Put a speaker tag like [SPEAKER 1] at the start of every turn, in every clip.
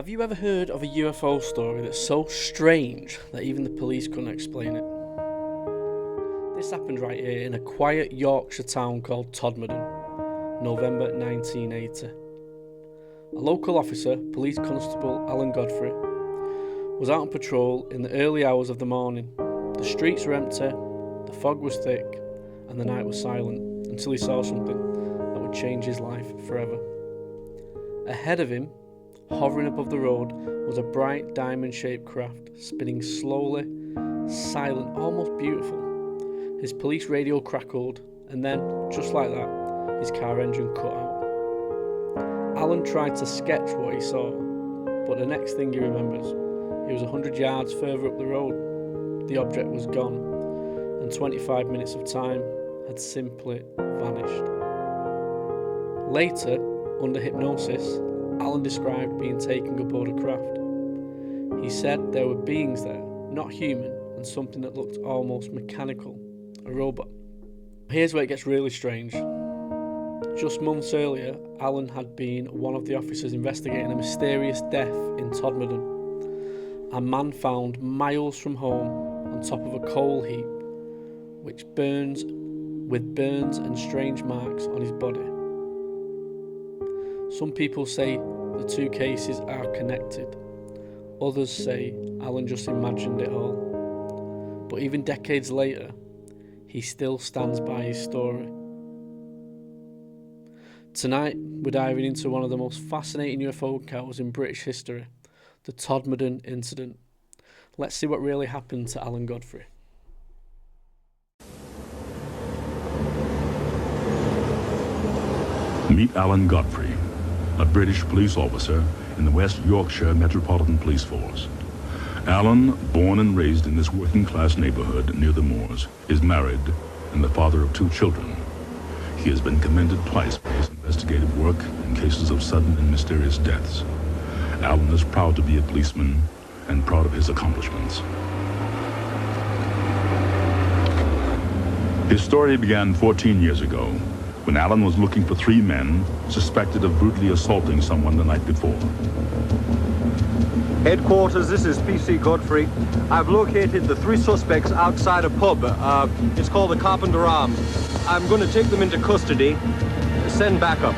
[SPEAKER 1] Have you ever heard of a UFO story that's so strange that even the police couldn't explain it? This happened right here in a quiet Yorkshire town called Todmorden, November 1980. A local officer, Police Constable Alan Godfrey, was out on patrol in the early hours of the morning. The streets were empty, the fog was thick, and the night was silent until he saw something that would change his life forever. Ahead of him, hovering above the road, was a bright diamond-shaped craft, spinning slowly, silent, almost beautiful. His police radio crackled, and then, just like that, his car engine cut out. Alan tried to sketch what he saw, but the next thing he remembers, he was 100 yards further up the road. The object was gone, and 25 minutes of time had simply vanished. Later, under hypnosis, Alan described being taken aboard a craft. He said there were beings there, not human, and something that looked almost mechanical, a robot. Here's where it gets really strange. Just months earlier, Alan had been one of the officers investigating a mysterious death in Todmorden. A man found miles from home on top of a coal heap, which burns and strange marks on his body. Some people say the two cases are connected. Others say Alan just imagined it all. But even decades later, he still stands by his story. Tonight, we're diving into one of the most fascinating UFO encounters in British history, the Todmorden incident. Let's see what really happened to Alan Godfrey.
[SPEAKER 2] Meet Alan Godfrey, a British police officer in the West Yorkshire Metropolitan Police Force. Alan, born and raised in this working-class neighbourhood near the moors, is married and the father of 2 children. He has been commended twice for his investigative work in cases of sudden and mysterious deaths. Alan is proud to be a policeman and proud of his accomplishments. His story began 14 years ago, when Alan was looking for 3 men suspected of brutally assaulting someone the night before.
[SPEAKER 3] Headquarters, this is PC Godfrey. I've located the 3 suspects outside a pub. It's called the Carpenter Arms. I'm going to take them into custody. Send backup.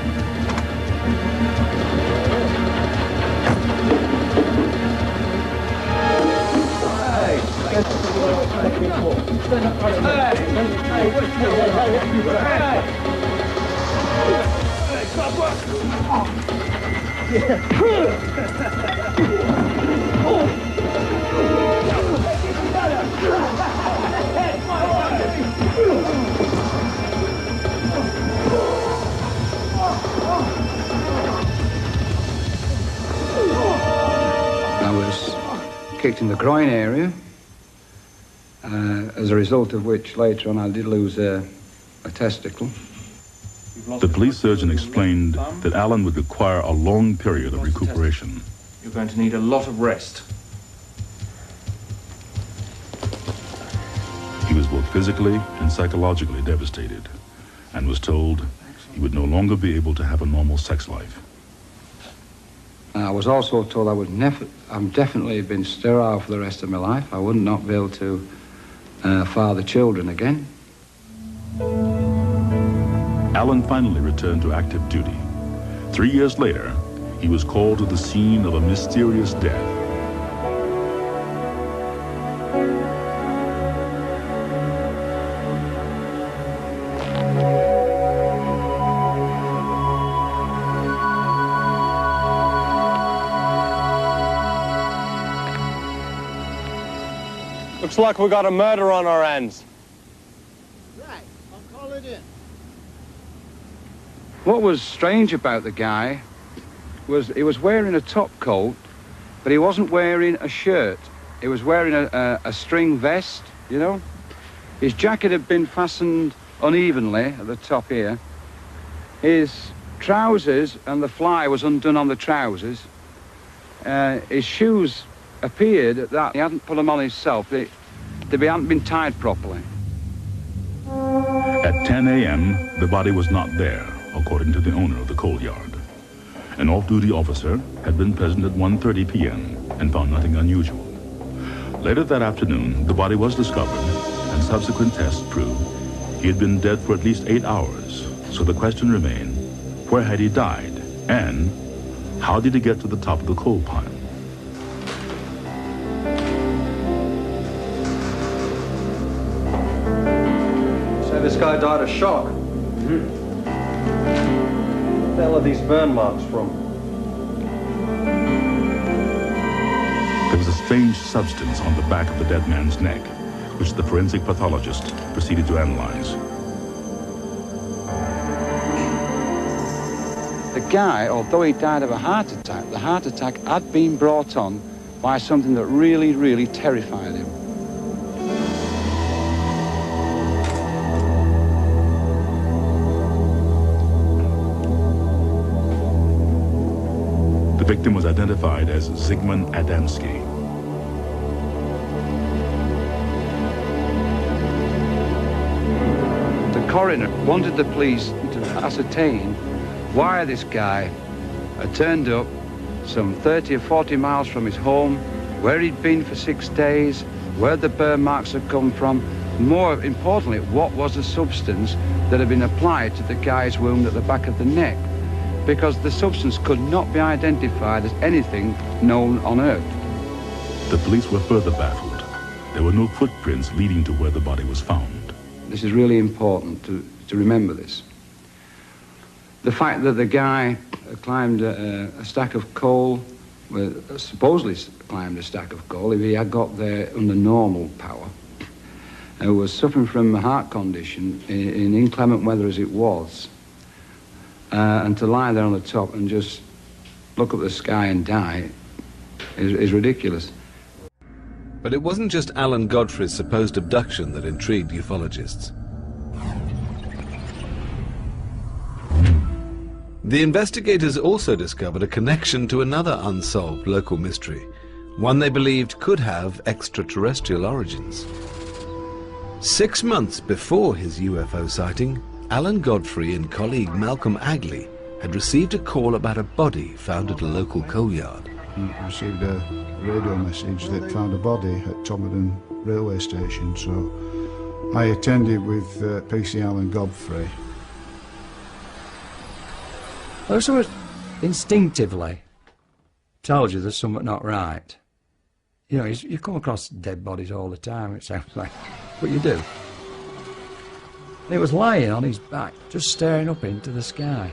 [SPEAKER 4] I was kicked in the groin area, as a result of which later on I did lose a testicle.
[SPEAKER 2] The police surgeon explained that Alan would require a long period of recuperation.
[SPEAKER 5] You're going to need a lot of rest.
[SPEAKER 2] He was both physically and psychologically devastated and was told he would no longer be able to have a normal sex life.
[SPEAKER 4] I was also told I'm definitely been sterile for the rest of my life. I would not be able to father children again.
[SPEAKER 2] Alan finally returned to active duty. 3 years later, he was called to the scene of a mysterious death.
[SPEAKER 3] Looks like we got a murder on our hands.
[SPEAKER 6] Right, I'll call it in.
[SPEAKER 4] What was strange about the guy was he was wearing a top coat, but he wasn't wearing a shirt. He was wearing a string vest, you know. His jacket had been fastened unevenly at the top here. His trousers and the fly was undone on the trousers. His shoes appeared that he hadn't put them on himself. They hadn't been tied properly.
[SPEAKER 2] At 10 a.m., the body was not there, according to the owner of the coal yard. An off-duty officer had been present at 1:30 p.m. and found nothing unusual. Later that afternoon, the body was discovered, and subsequent tests proved he had been dead for at least 8 hours. So the question remained, where had he died? And how did he get to the top of the coal pile?
[SPEAKER 3] Say this guy died of shock. Where the hell are these burn marks from?
[SPEAKER 2] There was a strange substance on the back of the dead man's neck, which the forensic pathologist proceeded to analyze.
[SPEAKER 4] The guy, although he died of a heart attack, the heart attack had been brought on by something that really, really terrified him.
[SPEAKER 2] The victim was identified as Zigmund Adamski.
[SPEAKER 4] The coroner wanted the police to ascertain why this guy had turned up some 30 or 40 miles from his home, where he'd been for 6 days, where the burn marks had come from. More importantly, what was the substance that had been applied to the guy's wound at the back of the neck, because the substance could not be identified as anything known on Earth.
[SPEAKER 2] The police were further baffled. There were no footprints leading to where the body was found.
[SPEAKER 4] This is really important to remember this. The fact that the guy climbed a stack of coal, well, supposedly climbed a stack of coal, if he had got there under normal power, and was suffering from a heart condition in inclement weather as it was, and to lie there on the top and just look up at the sky and die is ridiculous.
[SPEAKER 7] But it wasn't just Alan Godfrey's supposed abduction that intrigued ufologists. The investigators also discovered a connection to another unsolved local mystery, one they believed could have extraterrestrial origins. 6 months before his UFO sighting, Alan Godfrey and colleague Malcolm Agley had received a call about a body found at a local coal yard.
[SPEAKER 8] I received a radio message that found a body at Todmorden railway station, so I attended with PC Alan Godfrey.
[SPEAKER 9] Well, sort of instinctively tells you there's something not right. You know, you come across dead bodies all the time, it sounds like, but you do. And it was lying on his back, just staring up into the sky.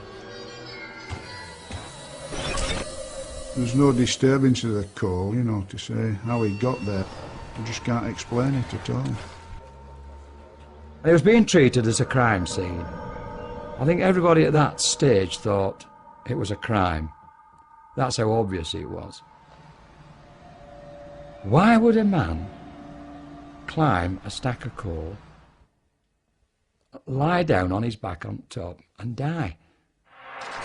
[SPEAKER 8] There's no disturbance of the coal, you know, to say how he got there. You just can't explain it at all.
[SPEAKER 9] And it was being treated as a crime scene. I think everybody at that stage thought it was a crime. That's how obvious it was. Why would a man climb a stack of coal, lie down on his back on top and die?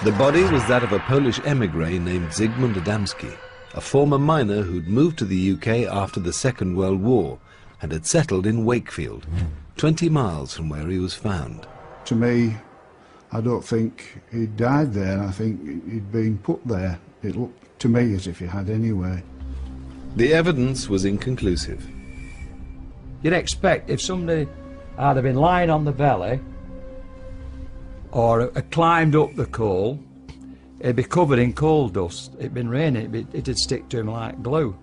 [SPEAKER 7] The body was that of a Polish emigre named Zigmund Adamski, a former miner who'd moved to the UK after the Second World War and had settled in Wakefield, 20 miles from where he was found.
[SPEAKER 8] To me, I don't think he died there. I think he'd been put there. It looked to me as if he had anyway.
[SPEAKER 7] The evidence was inconclusive.
[SPEAKER 9] You'd expect if somebody had been lying on the belly or climbed up the coal, it'd be covered in coal dust. It'd been raining, it'd stick to him like glue.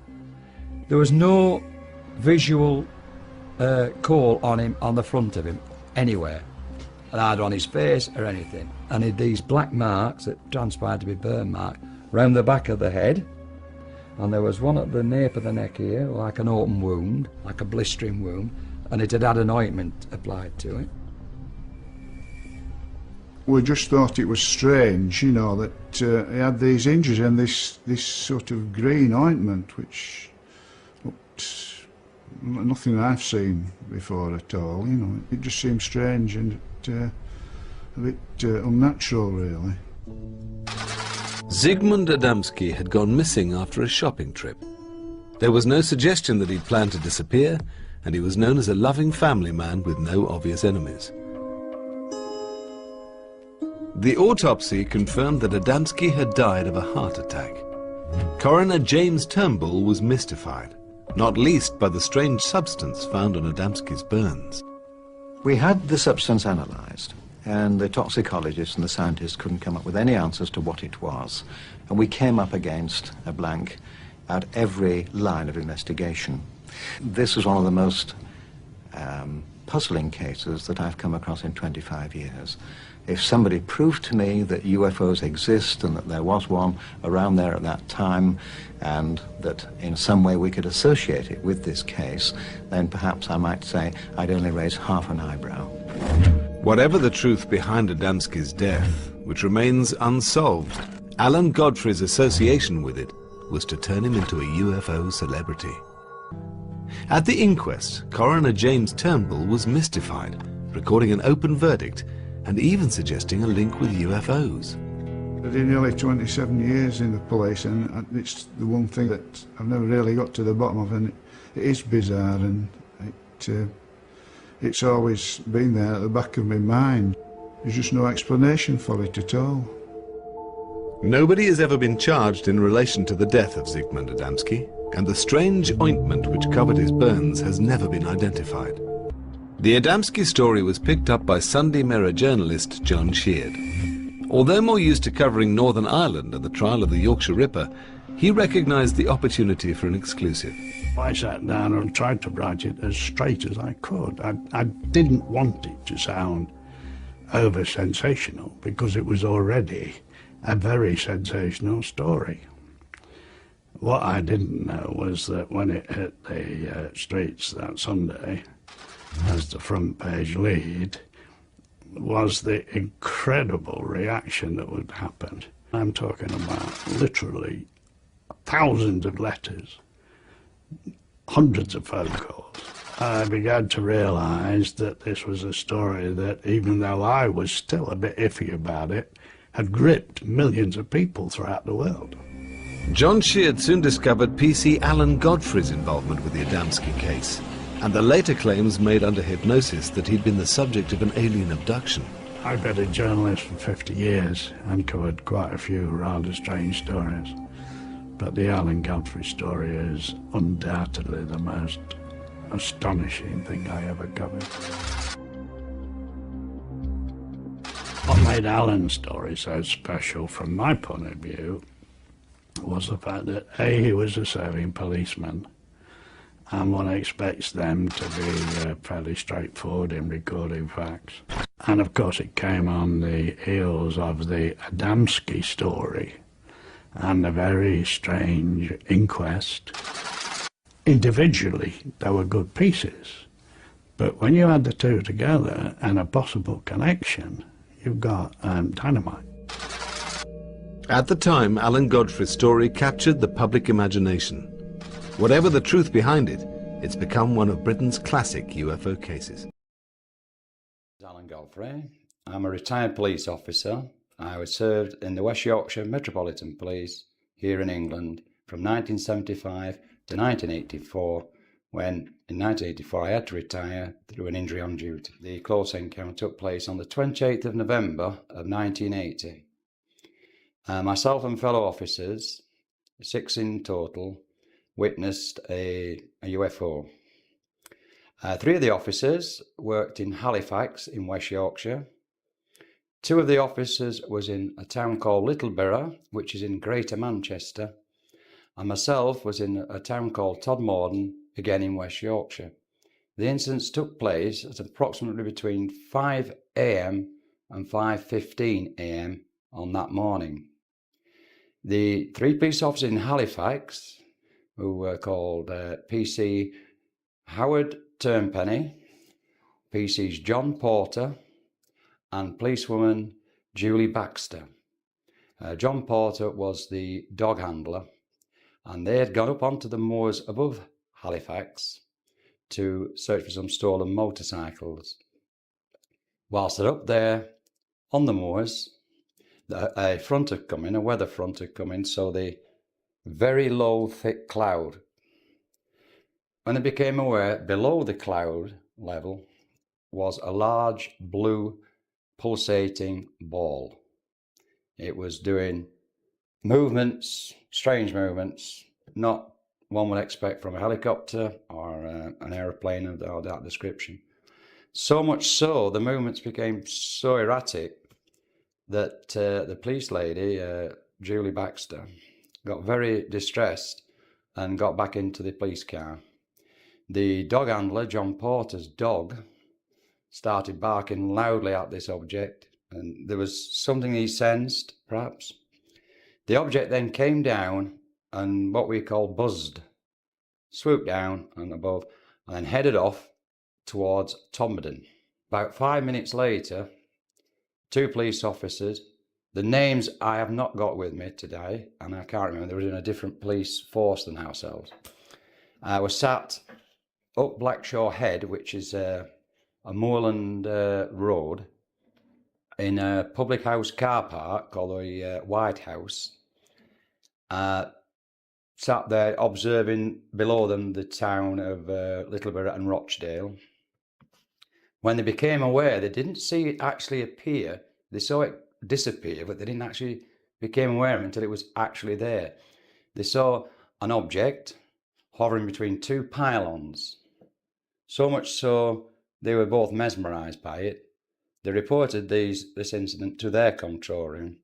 [SPEAKER 9] There was no visual coal on him, on the front of him, anywhere. Either on his face or anything. And he had these black marks that transpired to be burn marks round the back of the head, and there was one at the nape of the neck here, like an open wound, like a blistering wound, and it had had an ointment applied to it.
[SPEAKER 8] We just thought it was strange, you know, that he had these injuries and this sort of green ointment, which looked nothing I've seen before at all, you know. It just seemed strange and a bit unnatural, really.
[SPEAKER 7] Zigmund Adamski had gone missing after a shopping trip. There was no suggestion that he'd planned to disappear, and he was known as a loving family man with no obvious enemies. The autopsy confirmed that Adamski had died of a heart attack. Coroner James Turnbull was mystified, not least by the strange substance found on Adamski's burns.
[SPEAKER 10] We had the substance analysed, and the toxicologists and the scientists couldn't come up with any answers to what it was. And we came up against a blank at every line of investigation. This was one of the most puzzling cases that I've come across in 25 years. If somebody proved to me that UFOs exist and that there was one around there at that time, and that in some way we could associate it with this case, then perhaps I might say I'd only raise half an eyebrow.
[SPEAKER 7] Whatever the truth behind Adamski's death, which remains unsolved, Alan Godfrey's association with it was to turn him into a UFO celebrity. At the inquest, Coroner James Turnbull was mystified, recording an open verdict and even suggesting a link with UFOs.
[SPEAKER 8] I did nearly 27 years in the police, and it's the one thing that I've never really got to the bottom of, and it is bizarre, and it's always been there at the back of my mind. There's just no explanation for it at all.
[SPEAKER 7] Nobody has ever been charged in relation to the death of Zigmund Adamski, and the strange ointment which covered his burns has never been identified. The Adamski story was picked up by Sunday Mirror journalist John Sheard. Although more used to covering Northern Ireland and the trial of the Yorkshire Ripper, he recognised the opportunity for an exclusive.
[SPEAKER 11] I sat down and tried to write it as straight as I could. I didn't want it to sound over-sensational, because it was already a very sensational story. What I didn't know was that when it hit the streets that Sunday, as the front page lead, was the incredible reaction that would happen. I'm talking about literally thousands of letters, hundreds of phone calls. I began to realise that this was a story that, even though I was still a bit iffy about it, had gripped millions of people throughout the world.
[SPEAKER 7] John Sheard soon discovered PC Alan Godfrey's involvement with the Adamski case, and the later claims made under hypnosis that he'd been the subject of an alien abduction.
[SPEAKER 11] I've been a journalist for 50 years and covered quite a few rather strange stories, but the Alan Godfrey story is undoubtedly the most astonishing thing I ever covered. What made Alan's story so special from my point of view was the fact that A, he was a serving policeman, and one expects them to be fairly straightforward in recording facts. And of course it came on the heels of the Adamski story and a very strange inquest. Individually, they were good pieces, but when you add the two together and a possible connection, you've got dynamite.
[SPEAKER 7] At the time, Alan Godfrey's story captured the public imagination. Whatever the truth behind it, it's become one of Britain's classic UFO cases.
[SPEAKER 12] Alan Godfrey. I'm a retired police officer. I was served in the West Yorkshire Metropolitan Police here in England from 1975 to 1984, when in 1984 I had to retire through an injury on duty. The close encounter took place on the 28th of November of 1980. Myself and fellow officers, 6 in total, witnessed a UFO. 3 of the officers worked in Halifax in West Yorkshire. 2 of the officers was in a town called Littleborough, which is in Greater Manchester, and myself was in a town called Todmorden, again in West Yorkshire. The incidents took place at approximately between 5 AM and 5:15 AM on that morning. The 3 police officers in Halifax, who were called PC Howard Turnpenny, PCs John Porter, and policewoman Julie Baxter. John Porter was the dog handler, and they had gone up onto the moors above Halifax to search for some stolen motorcycles. Whilst they're up there on the moors, a front had come in, a weather front had come in, so the very low, thick cloud. When they became aware, below the cloud level was a large blue pulsating ball. It was doing movements, strange movements, not one would expect from a helicopter or an aeroplane of that description. So much so, the movements became so erratic that the police lady, Julie Baxter, got very distressed and got back into the police car. The dog handler, John Porter's dog, started barking loudly at this object, and there was something he sensed, perhaps. The object then came down and what we call buzzed, swooped down and above, and then headed off towards Todmorden. About 5 minutes later, 2 police officers, the names I have not got with me today, and I can't remember, they were in a different police force than ourselves, were sat up Blackshaw Head, which is a moorland road, in a public house car park called the White House, sat there observing below them the town of Littleborough and Rochdale. When they became aware, they didn't see it actually appear. They saw it disappear, but they didn't actually became aware of it until it was actually there. They saw an object hovering between 2 pylons. So much so, they were both mesmerised by it. They reported this incident to their control room,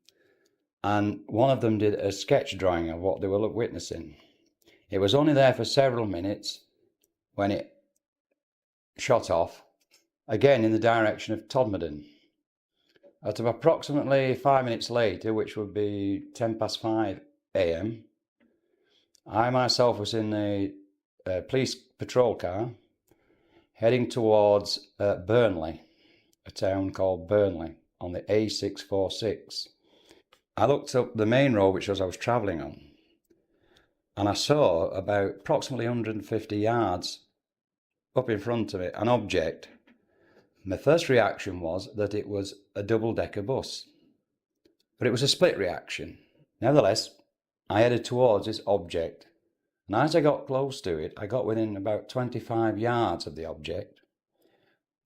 [SPEAKER 12] and one of them did a sketch drawing of what they were witnessing. It was only there for several minutes when it shot off, again in the direction of Todmorden. At approximately 5 minutes later, which would be 5:10 a.m, I myself was in a police patrol car heading towards Burnley, a town called Burnley, on the A646. I looked up the main road which I was travelling on, and I saw about approximately 150 yards up in front of it an object. My first reaction was that it was a double-decker bus, but it was a split reaction. Nevertheless, I headed towards this object, and as I got close to it, I got within about 25 yards of the object,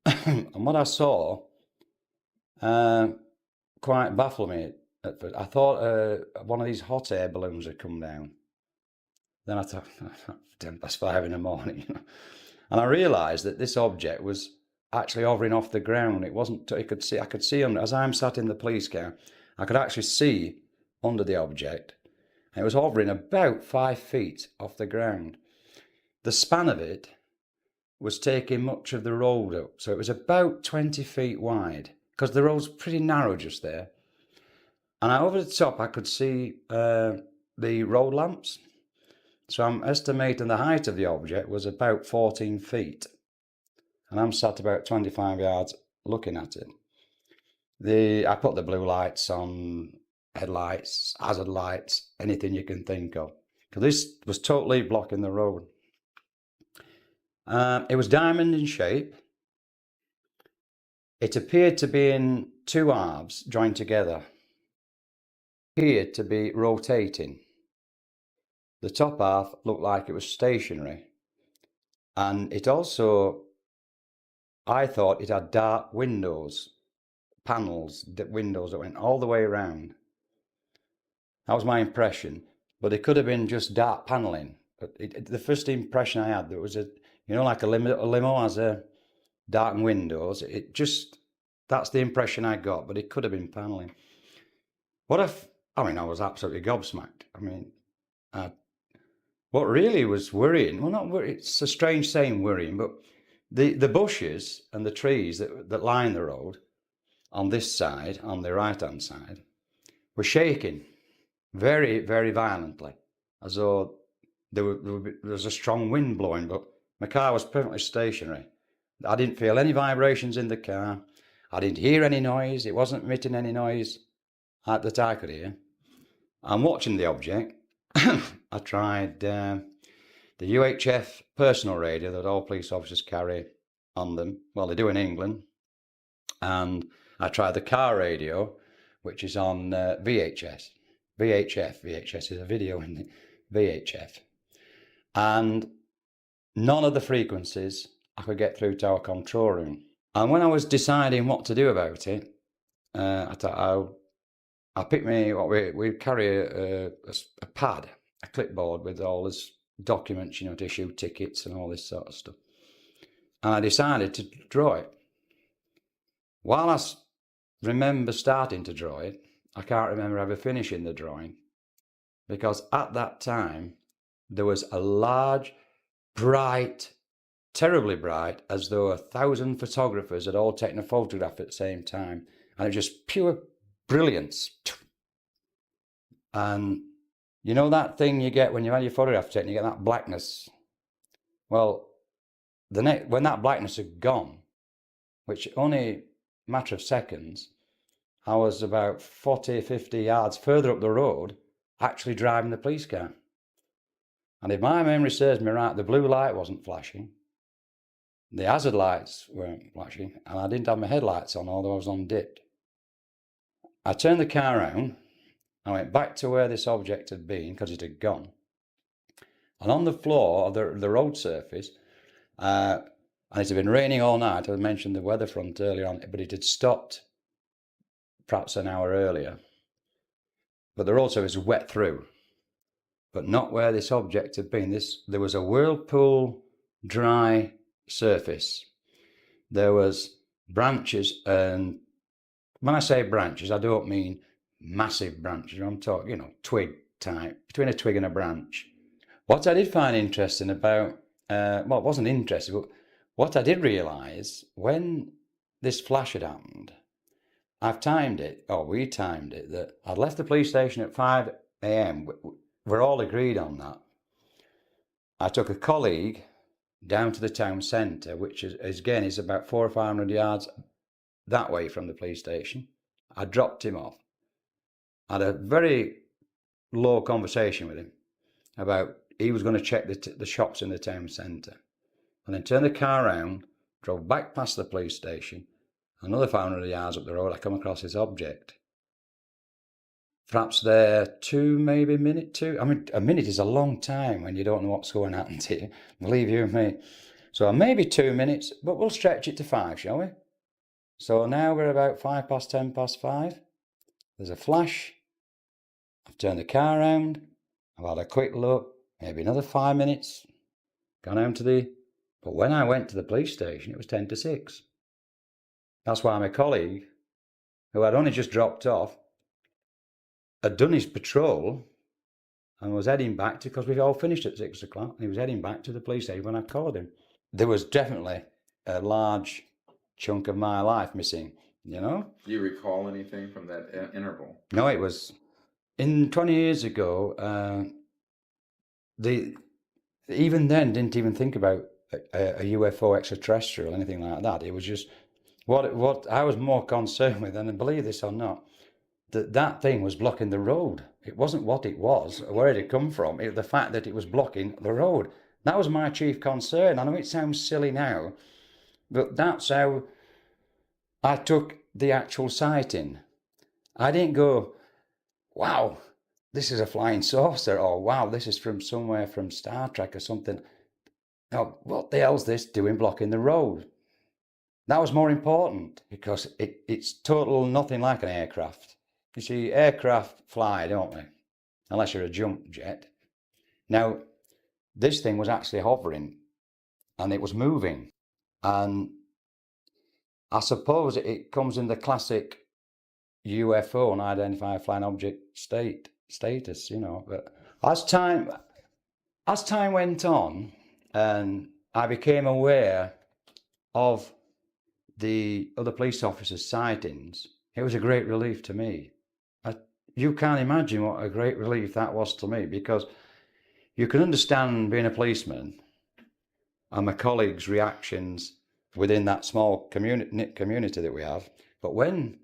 [SPEAKER 12] and what I saw quite baffled me at first. I thought one of these hot air balloons had come down. Then I thought, 5:10 in the morning, and I realised that this object was actually hovering off the ground. It wasn't. I could see under, as I'm sat in the police car, I could actually see under the object. And it was hovering about 5 feet off the ground. The span of it was taking much of the road up, so it was about 20 feet wide, because the road's pretty narrow just there. And over the top, I could see the road lamps. So I'm estimating the height of the object was about 14 feet. And I'm sat about 25 yards looking at it. I put the blue lights on, headlights, hazard lights, anything you can think of, because this was totally blocking the road. It was diamond in shape. It appeared to be in 2 halves joined together. It appeared to be rotating. The top half looked like it was stationary, and it also, I thought it had dark windows, panels, windows that went all the way around. That was my impression, but it could have been just dark panelling. But the first impression I had, there was like a limo has darkened windows. That's the impression I got, but it could have been panelling. I was absolutely gobsmacked. What really was worrying, well, not worrying, it's a strange saying worrying, but the bushes and the trees that line the road on this side, on the right-hand side, were shaking very, very violently, as though there was a strong wind blowing, but my car was perfectly stationary. I didn't feel any vibrations in the car. I didn't hear any noise. It wasn't emitting any noise that I could hear. I'm watching the object. I tried the UHF personal radio that all police officers carry on them. Well, they do in England. And I tried the car radio, which is on VHF. VHF is a video in the VHF. And none of the frequencies I could get through to our control room. And when I was deciding what to do about it, I thought I picked me, we carry a pad, a clipboard with all this documents, you know, to issue tickets and all this sort of stuff. And I decided to draw it. While I remember starting to draw it, I can't remember ever finishing the drawing, because at that time there was a large, bright, terribly bright, as though 1,000 photographers had all taken a photograph at the same time, and it was just pure brilliance. And you know that thing you get when you've had your photograph taken, you get that blackness. Well, when that blackness had gone, which only a matter of seconds, I was about 40, 50 yards further up the road, actually driving the police car. And if my memory serves me right, the blue light wasn't flashing, the hazard lights weren't flashing, and I didn't have my headlights on, although I was on dipped. I turned the car around, I went back to where this object had been, because it had gone. And on the floor of the road surface, and it had been raining all night. I mentioned the weather front earlier on, but it had stopped perhaps an hour earlier. But the road surface was wet through, but not where this object had been. There was a whirlpool dry surface. There was branches, and when I say branches, I don't mean massive branches. I'm talking, you know, twig type, between a twig and a branch. What I did find interesting about, well, it wasn't interesting, but what I did realise, when this flash had happened, I've timed it, or we timed it, that I'd left the police station at 5 AM. We're all agreed on that. I took a colleague down to the town centre, which is, again, is about 400 or 500 yards that way from the police station. I dropped him off. I had a very low conversation with him about he was going to check the shops in the town centre, and then turned the car around, drove back past the police station. Another 500 yards up the road, I come across this object. Perhaps there 2, maybe minute 2. I mean, a minute is a long time when you don't know what's going to happen to you, believe you me. So maybe 2 minutes, but we'll stretch it to 5, shall we? So now we're about 5 past 10 past 5. There's a flash. I've turned the car around. I've had a quick look, maybe another 5 minutes. Gone home but when I went to the police station, it was 10 to 6. That's why my colleague, who I'd only just dropped off, had done his patrol and was heading back because we'd all finished at 6 o'clock, and he was heading back to the police station when I called him. There was definitely a large chunk of my life missing, you know?
[SPEAKER 13] Do you recall anything from that interval?
[SPEAKER 12] No, it was 20 years ago. Even then didn't even think about a UFO extraterrestrial, anything like that. It was just what I was more concerned with, and believe this or not, that thing was blocking the road. It wasn't what it was, or where it had come from. The fact that it was blocking the road. That was my chief concern. I know it sounds silly now, but that's how I took the actual sighting. I didn't go, wow, this is a flying saucer, or wow, this is from somewhere from Star Trek or something. No, what the hell's this doing blocking the road? That was more important, because it's total nothing like an aircraft. You see, aircraft fly, don't they? Unless you're a jump jet. Now, this thing was actually hovering, and it was moving. And I suppose it comes in the classic UFO, unidentified flying object status, you know. But as time went on, and I became aware of the other police officers' sightings, it was a great relief to me. You can't imagine what a great relief that was to me, because you can understand, being a policeman, and my colleagues' reactions within that small knit community that we have. But when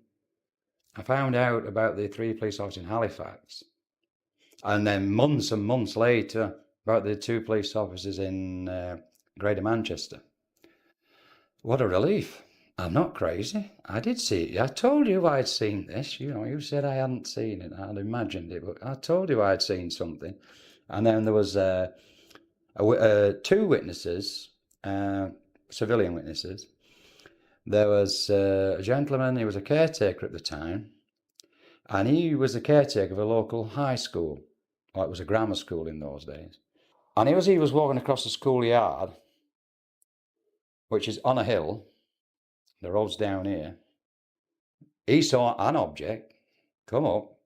[SPEAKER 12] I found out about the 3 police officers in Halifax, and then months and months later about the 2 police officers in Greater Manchester, what a relief. I'm not crazy. I did see it. I told you I'd seen this. You know, you said I hadn't seen it. I'd imagined it, but I told you I'd seen something. And then there was 2 witnesses, civilian witnesses. There was a gentleman, he was a caretaker at the time, And he was the caretaker of a local high school. Well, it was a grammar school in those days. And as he was walking across the schoolyard, which is on a hill, the road's down here, he saw an object come up,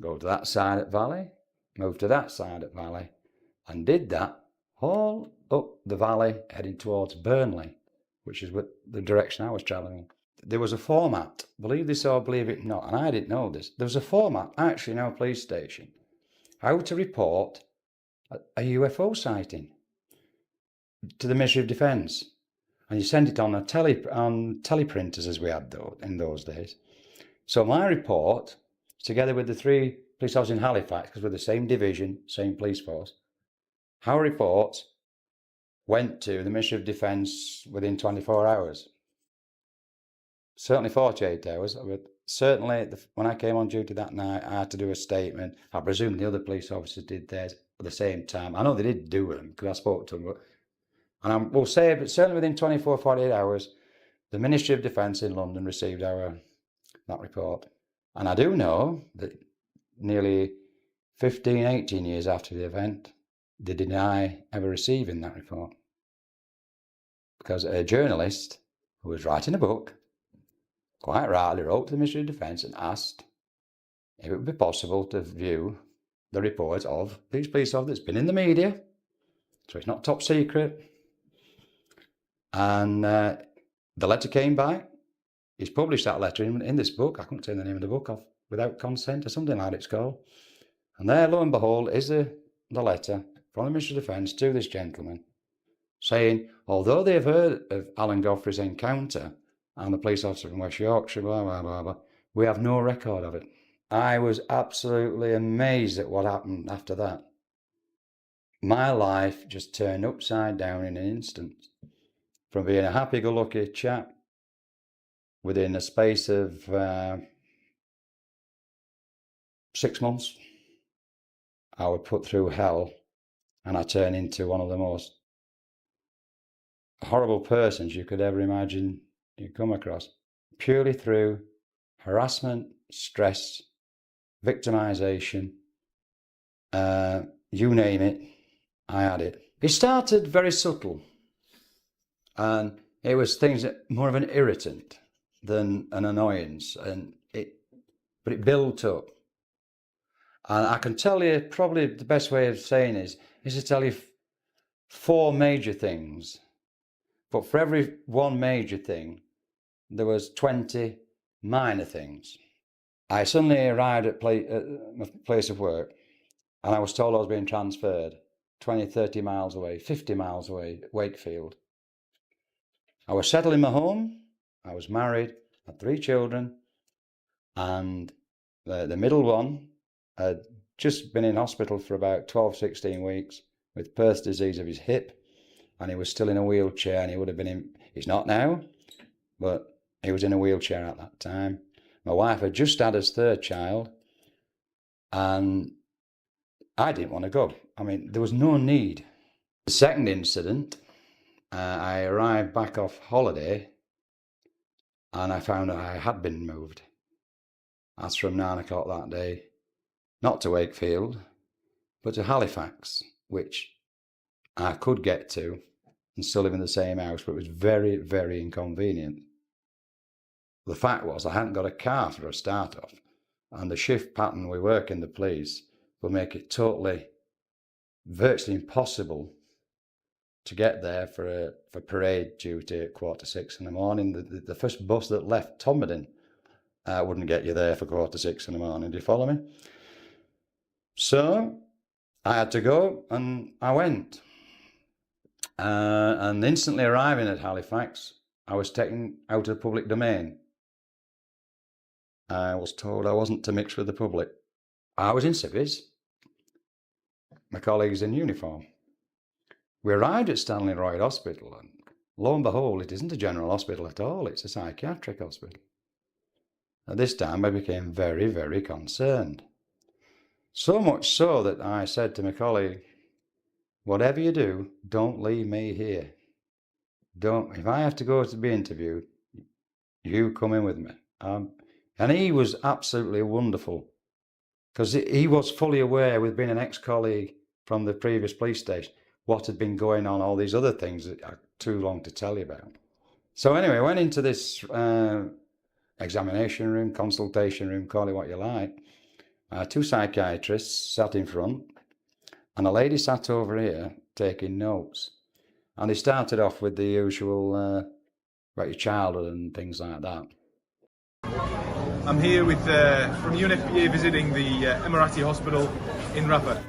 [SPEAKER 12] go to that side of the valley, move to that side of the valley, and did that all up the valley heading towards Burnley, which is the direction I was travelling. There was a format, believe this or believe it not, and I didn't know this, there was a format actually in our police station, how to report a UFO sighting to the Ministry of Defence. And you send it on teleprinters as we had in those days. So my report, together with the 3 police officers in Halifax, because we're the same division, same police force, our report went to the Ministry of Defence within 24 hours. Certainly 48 hours, but certainly when I came on duty that night, I had to do a statement. I presume the other police officers did theirs at the same time. I know they did do them because I spoke to them, and I will say, but certainly within 24, 48 hours, the Ministry of Defence in London received that report. And I do know that nearly 15, 18 years after the event, they deny ever receiving that report. Because a journalist who was writing a book, quite rightly wrote to the Ministry of Defence and asked if it would be possible to view the report of these police officers. It's been in the media, so it's not top secret. And the letter came back. He's published that letter in this book. I couldn't turn the name of the book off, Without Consent or something like it's called. And there, lo and behold, is the letter from the Ministry of Defence to this gentleman saying, although they've heard of Alan Godfrey's encounter and the police officer from West Yorkshire, blah, blah, blah, blah, we have no record of it. I was absolutely amazed at what happened after that. My life just turned upside down in an instant. From being a happy-go-lucky chap, within a space of 6 months, I would put through hell and I turned into one of the most horrible persons you could ever imagine you come across, purely through harassment, stress, victimization, you name it, I had it. It started very subtle, and it was things that more of an irritant than an annoyance, but it built up. And I can tell you, probably the best way of saying is to tell you 4 major things. But for every one major thing, there was 20 minor things. I suddenly arrived at my place of work, and I was told I was being transferred 20, 30 miles away, 50 miles away, Wakefield. I was settled in my home. I was married, had 3 children, and the middle one had just been in hospital for about 12, 16 weeks with Perth disease of his hip, and he was still in a wheelchair, and he would have been in, he's not now, but he was in a wheelchair at that time. My wife had just had his 3rd child, and I didn't want to go. I mean, there was no need. The second incident, I arrived back off holiday, and I found that I had been moved. That's from 9 o'clock that day, not to Wakefield, but to Halifax, which I could get to and still live in the same house, but it was very, very inconvenient. The fact was I hadn't got a car for a start off, and the shift pattern we work in the police will make it virtually impossible to get there for parade duty at 5:45 in the morning. The first bus that left Todmorden wouldn't get you there for 5:45 in the morning. Do you follow me? So I had to go, and I went. And instantly arriving at Halifax, I was taken out of the public domain. I was told I wasn't to mix with the public. I was in civvies. My colleagues in uniform. We arrived at Stanley Royd Hospital, and lo and behold, it isn't a general hospital at all, it's a psychiatric hospital. At this time I became very, very concerned. So much so that I said to my colleague, whatever you do, don't leave me here. If I have to go to be interviewed, you come in with me. And he was absolutely wonderful, because he was fully aware, with being an ex-colleague from the previous police station, what had been going on, all these other things that are too long to tell you about. So anyway, I went into this examination room, consultation room, call it what you like. 2 psychiatrists sat in front, and a lady sat over here taking notes. And they started off with the usual about your childhood and things like that.
[SPEAKER 14] I'm here with from UNFPA visiting the Emirati hospital in Rafah.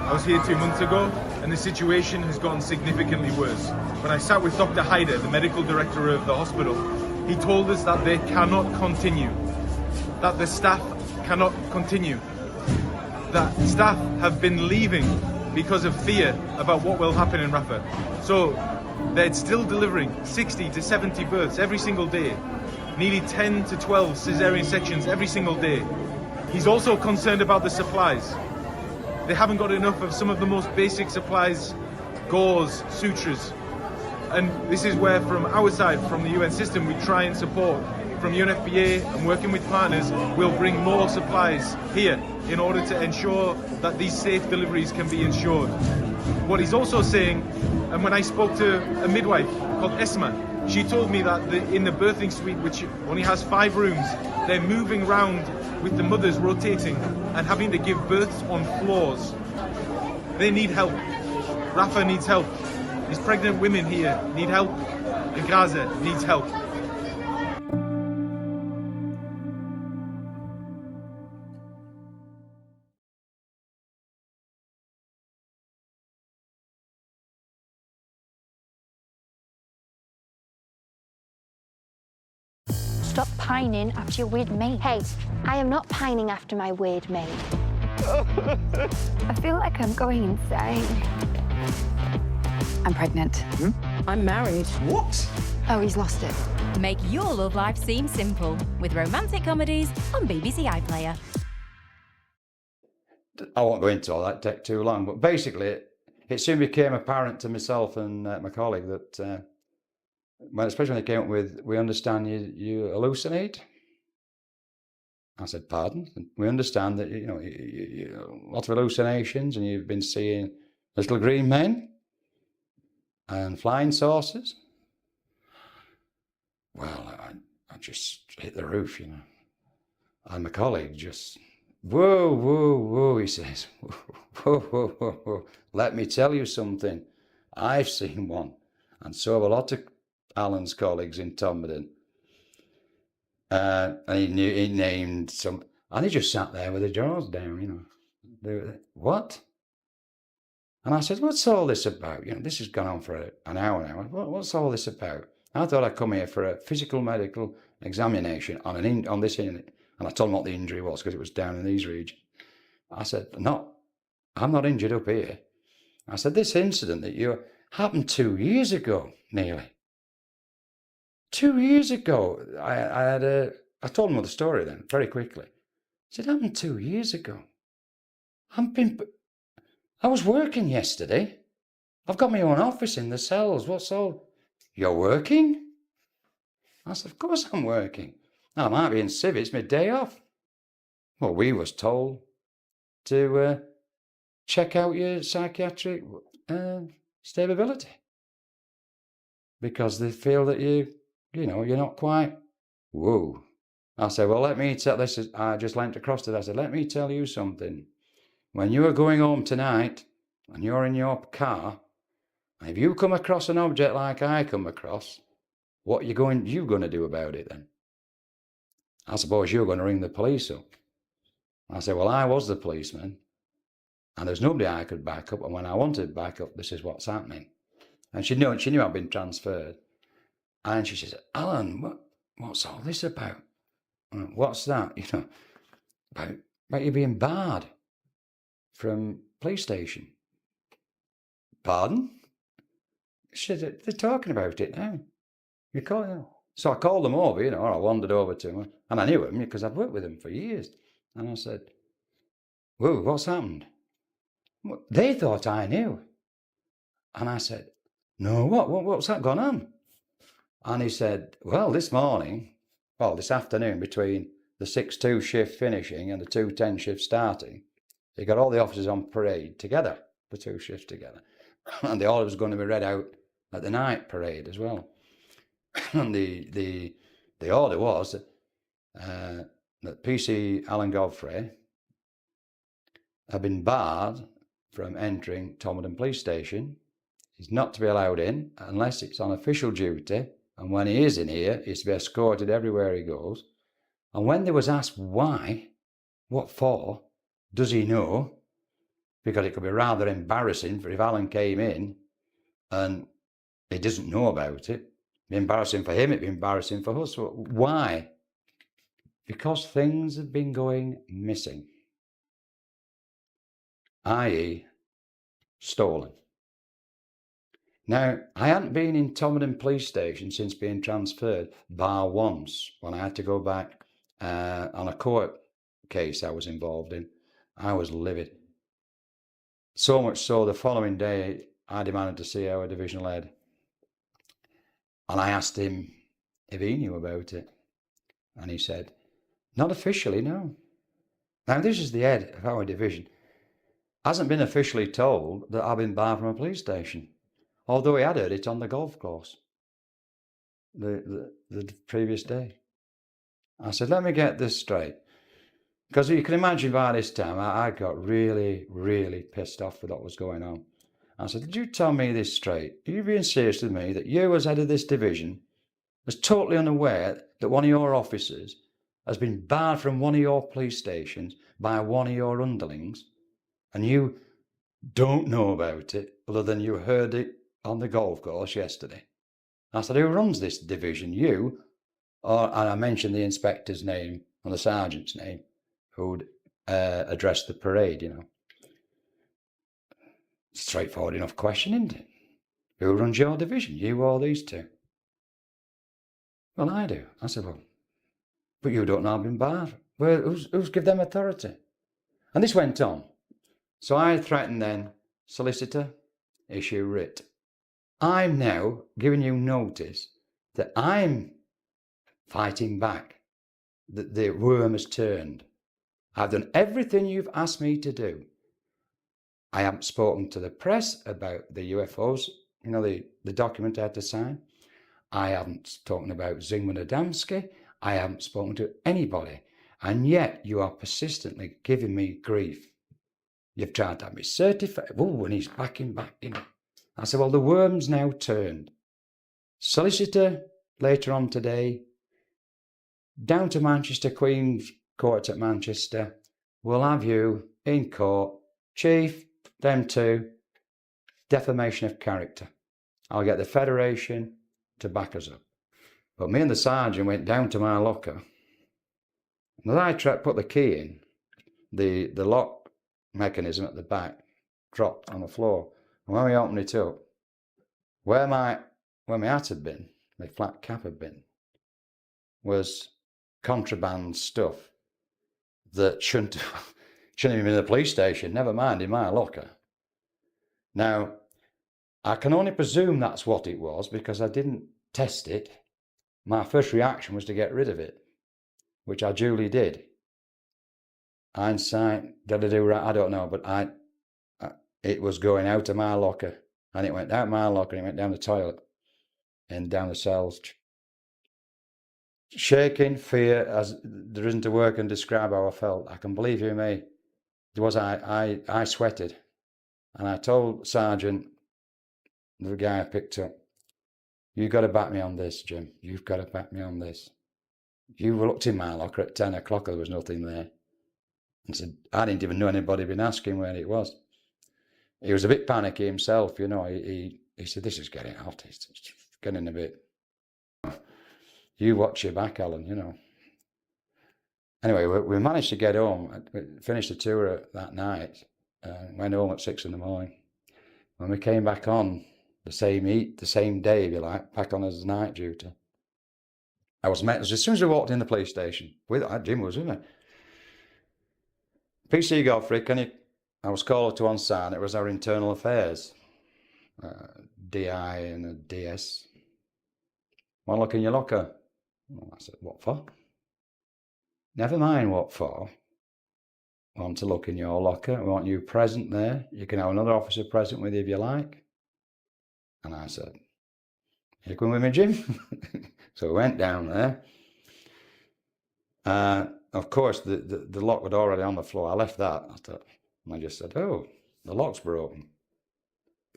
[SPEAKER 14] I was here 2 months ago, and the situation has gotten significantly worse. When I sat with Dr. Haider, the medical director of the hospital, he told us that they cannot continue, that the staff cannot continue, that staff have been leaving because of fear about what will happen in Rafah. So they're still delivering 60 to 70 births every single day, nearly 10 to 12 cesarean sections every single day. He's also concerned about the supplies. They haven't got enough of some of the most basic supplies, gauze, sutures. And this is where, from our side, from the UN system, we try and support. From UNFPA and working with partners, we'll bring more supplies here in order to ensure that these safe deliveries can be ensured. What he's also saying, and when I spoke to a midwife called Esma, she told me that in the birthing suite, which only has 5 rooms, they're moving around with the mothers rotating and having to give births on floors. They need help. Rafah needs help. These pregnant women here need help. And Gaza needs help.
[SPEAKER 15] Stop pining after your weird mate. Hey, I am not pining after my weird mate. I feel like I'm going insane.
[SPEAKER 16] I'm pregnant.
[SPEAKER 17] I'm married.
[SPEAKER 16] What?
[SPEAKER 15] Oh, he's lost it.
[SPEAKER 18] Make your love life seem simple with romantic comedies on BBC iPlayer.
[SPEAKER 12] I won't go into all that, take too long, but basically it soon became apparent to myself and my colleague that well, especially when they came up with, we understand you hallucinate. I said, pardon? We understand that, you know, you lots of hallucinations, and you've been seeing little green men and flying saucers. Well, I just hit the roof, you know. And my colleague just, whoa, whoa, whoa, he says, whoa, whoa, whoa, whoa. Let me tell you something. I've seen one, and so have a lot of Alan's colleagues in Todmorden. And he named some, and he just sat there with the jaws down, you know. What? And I said, what's all this about? You know, this has gone on for an hour now. What's all this about? I thought I'd come here for a physical medical examination on this unit. And I told him what the injury was, because it was down in these regions. I said, no, I'm not injured up here. I said, this incident that you happened 2 years ago, nearly. 2 years ago, I told him the story then, very quickly. I said, it happened 2 years ago. I was working yesterday. I've got my own office in the cells. What's all? You're working? I said, of course I'm working. I might be in civ, it's my day off. Well, we was told to check out your psychiatric stability, because they feel that you know, you're not quite, whoa. I said, well, let me tell this. I just leant across to that. I said, let me tell you something. When you are going home tonight and you're in your car, and if you come across an object like I come across, what are you going to do about it then? I suppose you're going to ring the police up. I said, well, I was the policeman, and there's nobody I could back up, and when I wanted to back up, this is what's happening. And she knew I'd been transferred. And she says, Alan, what's all this about? What's that? You know, about you being barred from police station. Pardon? She said, they're talking about it now. You call it. So I called them over, you know, or I wandered over to them, and I knew him because I'd worked with him for years. And I said, whoa, what's happened? They thought I knew. And I said, no, what's that gone on? And he said, well, this afternoon, between the 6-2 shift finishing and the 2-10 shift starting, he got all the officers on parade together, the 2 shifts together. And the order was going to be read out at the night parade as well. And the order was that PC Alan Godfrey had been barred from entering Todmorden Police Station. He's not to be allowed in unless it's on official duty, and when he is in here, he's to be escorted everywhere he goes. And when they was asked why, what for, does he know? Because it could be rather embarrassing for if Alan came in and he doesn't know about it. It'd be embarrassing for him, it'd be embarrassing for us. So why? Because things have been going missing, i.e. stolen. Now, I hadn't been in Todmorden Police Station since being transferred, bar once, when I had to go back on a court case I was involved in. I was livid. So much so, the following day, I demanded to see our divisional head. And I asked him if he knew about it. And he said, not officially, no. Now, this is the head of our division. Hasn't been officially told that I've been barred from a police station, although he had heard it on the golf course the previous day. I said, let me get this straight. Because you can imagine by this time, I got really, really pissed off with what was going on. I said, did you tell me this straight? Are you being serious with me that you, as head of this division, was totally unaware that one of your officers has been barred from one of your police stations by one of your underlings, and you don't know about it other than you heard it on the golf course yesterday? I said, who runs this division? You? And I mentioned the inspector's name and the sergeant's name who'd addressed the parade, you know. Straightforward enough question, isn't it? Who runs your division? You or these two? Well, I do. I said, well, but you don't know I've been barred. Well, who's give them authority? And this went on. So I threatened then, solicitor, issue writ. I'm now giving you notice that I'm fighting back, that the worm has turned. I've done everything you've asked me to do. I haven't spoken to the press about the UFOs, you know, the document I had to sign. I haven't spoken about Zigmund Adamski. I haven't spoken to anybody. And yet you are persistently giving me grief. You've tried to have me certified. Oh, and he's backing back, you know. I said, well, the worm's now turned. Solicitor, later on today, down to Manchester, Queen's Court at Manchester. We'll have you in court. Chief, them two, defamation of character. I'll get the Federation to back us up. But me and the sergeant went down to my locker. And as I put the key in, the lock mechanism at the back dropped on the floor. And when we opened it up, where my hat had been, my flat cap had been, was contraband stuff that shouldn't have been in the police station, never mind in my locker. Now, I can only presume that's what it was because I didn't test it. My first reaction was to get rid of it, which I duly did. Hindsight, did I do right? I don't know, but it was going out of my locker, and it went out my locker and it went down the toilet and down the cells. Shaking, fear, as there isn't a word can describe how I felt. I can believe you me. It was I sweated, and I told Sergeant, the guy I picked up, you've got to back me on this, Jim. You've got to back me on this. You looked in my locker at 10 o'clock, there was nothing there. And said, I didn't even know anybody had been asking where it was. He was a bit panicky himself, you know. He said, this is getting hot. It's getting a bit. You watch your back, Alan, you know. Anyway, we managed to get home. We finished the tour that night. Went home at 6 in the morning. When we came back on the same day, if you like, back on as night duty, I was met as soon as we walked in the police station. Jim was, wasn't it? PC Godfrey, I was called to one side. It was our internal affairs, DI and a DS. Want to look in your locker? Well, I said, what for? Never mind what for. Want to look in your locker? We want you present there. You can have another officer present with you if you like. And I said, you coming with me, Jim? So we went down there. Of course, the lock was already on the floor. I left that. I just said, oh, the lock's broken.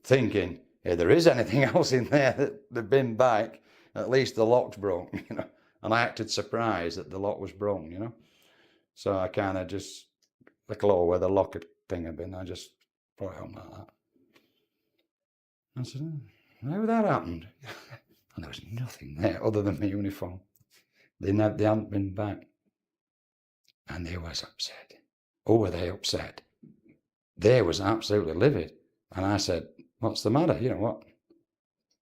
[SPEAKER 12] Thinking, if there is anything else in there that they've been back, at least the lock's broken, you know. And I acted surprised that the lock was broken, you know. So I kind of just, the claw where the locker thing had been, I just put it on like that. I said, how that happened? And there was nothing there other than my uniform. They hadn't been back. And they was upset. Oh, were they upset? They was absolutely livid. And I said, what's the matter? You know,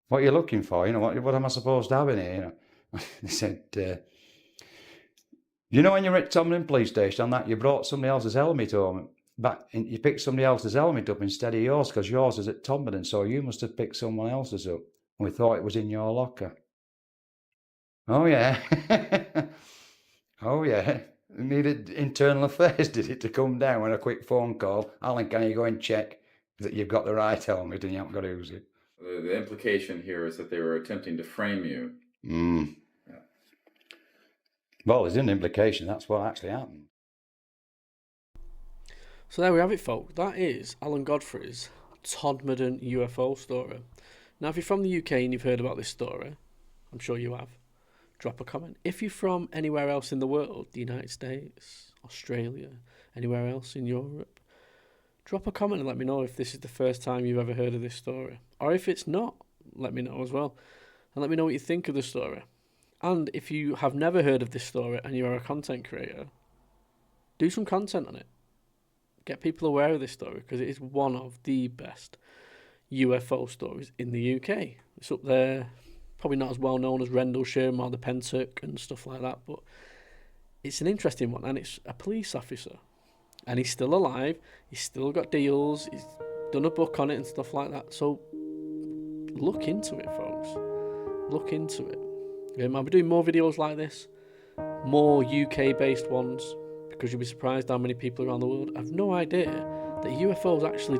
[SPEAKER 12] what are you looking for? You know, what am I supposed to have in here? You know, they said, you know when you're at Todmorden police station that you brought somebody else's helmet home, but you picked somebody else's helmet up instead of yours because yours is at Todmorden, so you must have picked someone else's up. We thought it was in your locker. Oh yeah. Oh yeah. It needed internal affairs, did it, to come down with a quick phone call. Alan, can you go and check that you've got the right helmet and you haven't got to use it?
[SPEAKER 13] The implication here is that they were attempting to frame you.
[SPEAKER 12] Yeah. Well, there's an implication. That's what actually happened.
[SPEAKER 1] So there we have it, folks. That is Alan Godfrey's Todmorden UFO story. Now, if you're from the UK and you've heard about this story, I'm sure you have, drop a comment. If you're from anywhere else in the world, the United States, Australia, anywhere else in Europe, drop a comment and let me know if this is the first time you've ever heard of this story. Or if it's not, let me know as well. And let me know what you think of the story. And if you have never heard of this story and you're a content creator, do some content on it. Get people aware of this story because it is one of the best UFO stories in the UK. It's up there, probably not as well known as Rendlesham or the Pentuck and stuff like that, but it's an interesting one, and it's a police officer. And he's still alive, he's still got deals, he's done a book on it and stuff like that. So look into it, folks. Look into it. I'll be doing more videos like this, more UK-based ones, because you'll be surprised how many people around the world have no idea that UFOs actually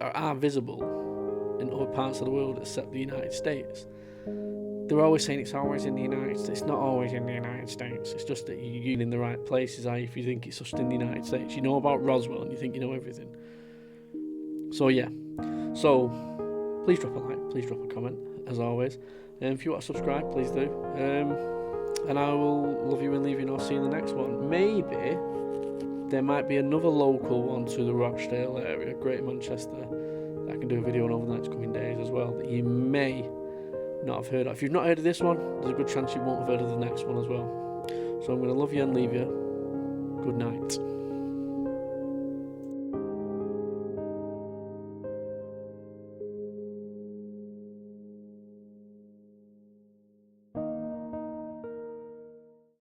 [SPEAKER 1] are visible in other parts of the world except the United States. They're always saying it's always in the United States. It's not always in the United States. It's just that you're in the right places. If you think it's just in the United States, you know about Roswell and you think you know everything. So yeah. So please drop a like. Please drop a comment, as always. And if you want to subscribe, please do. And I will love you and leave you, and I'll see you in the next one. Maybe there might be another local one to the Rochdale area, Greater Manchester, that I can do a video on over the next coming days as well, that you may not have heard of. If you've not heard of this one, there's a good chance you won't have heard of the next one as well. So I'm going to love you and leave you. Good night.